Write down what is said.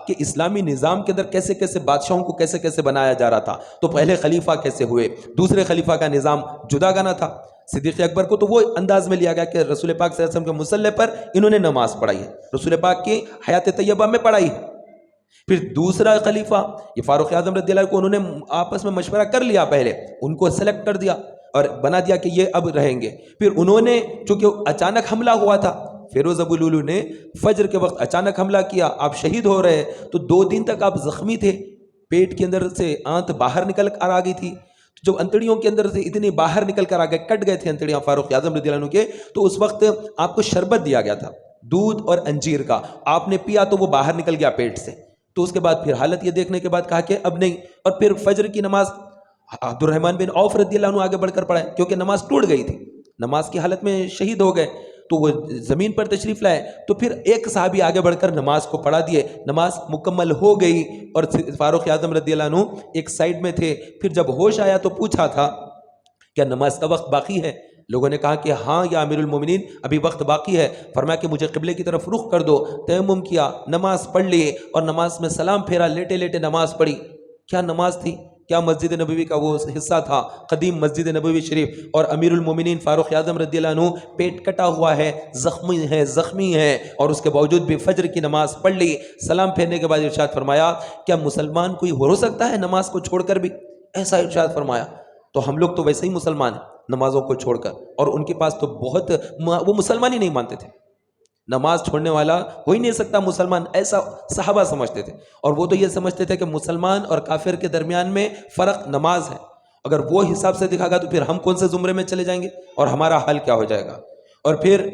کہ اسلامی نظام کے اندر کیسے کیسے بادشاہوں کو کیسے کیسے بنایا جا رہا تھا. تو پہلے خلیفہ کیسے ہوئے, دوسرے خلیفہ کا نظام جدا گانا تھا. صدیق اکبر کو تو وہ انداز میں لیا گیا کہ رسول پاک صلی اللہ علیہ وسلم کے مصلی پر انہوں نے نماز پڑھائی ہے, رسول پاک کی حیات طیبہ میں پڑھائی ہے. پھر دوسرا خلیفہ یہ فاروق اعظم رضی اللہ عنہ کو انہوں نے آپس میں مشورہ کر لیا, پہلے ان کو سلیکٹ کر دیا اور بنا دیا کہ یہ اب رہیں گے. پھر انہوں نے چونکہ اچانک حملہ ہوا تھا, فیروز ابو لولو نے فجر کے وقت اچانک حملہ کیا, آپ شہید ہو رہے ہیں, تو 2 دن تک آپ زخمی تھے, پیٹ کے اندر سے آنت باہر نکل کر آ گئی تھی, جو انتڑیوں کے اندر سے اتنی باہر نکل کر آ گئے, کٹ گئے تھے انتڑیاں فاروق اعظم رضی اللہ عنہ کے. تو اس وقت آپ کو شربت دیا گیا تھا دودھ اور انجیر کا, آپ نے پیا تو وہ باہر نکل گیا پیٹ سے. تو اس کے بعد پھر حالت یہ دیکھنے کے بعد کہا کہ اب نہیں, اور پھر فجر کی نماز عبد الرحمن بن عوف رضی اللہ عنہ آگے بڑھ کر پڑھائے, کیونکہ نماز ٹوٹ گئی تھی, نماز کی حالت میں شہید ہو گئے, تو وہ زمین پر تشریف لائے. تو پھر ایک صحابی آگے بڑھ کر نماز کو پڑھا دیے, نماز مکمل ہو گئی, اور فاروق اعظم رضی اللہ عنہ ایک سائڈ میں تھے. پھر جب ہوش آیا تو پوچھا تھا کیا نماز کا وقت باقی ہے؟ لوگوں نے کہا کہ ہاں یا امیر المومنین ابھی وقت باقی ہے. فرمایا کہ مجھے قبلے کی طرف رخ کر دو. تیمم کیا, نماز پڑھ لی, اور نماز میں سلام پھیرا, لیٹے لیٹے نماز پڑھی. کیا نماز تھی, کیا مسجد نبوی کا وہ حصہ تھا, قدیم مسجد نبوی شریف, اور امیر المومنین فاروق اعظم رضی اللہ عنہ پیٹ کٹا ہوا ہے, زخمی ہے, اور اس کے باوجود بھی فجر کی نماز پڑھ لی. سلام پھیرنے کے بعد ارشاد فرمایا کیا مسلمان کوئی ہو سکتا ہے نماز کو چھوڑ کر بھی, ایسا ارشاد فرمایا. تو ہم لوگ تو ویسے ہی مسلمان ہیں نمازوں کو چھوڑ کر, اور ان کے پاس تو بہت, وہ مسلمان ہی نہیں مانتے تھے, نماز چھوڑنے والا ہو ہی نہیں سکتا مسلمان, ایسا صحابہ سمجھتے تھے. اور وہ تو یہ سمجھتے تھے کہ مسلمان اور کافر کے درمیان میں فرق نماز ہے. اگر وہ حساب سے دکھا گا تو پھر ہم کون سے زمرے میں چلے جائیں گے, اور ہمارا حال کیا ہو جائے گا. اور پھر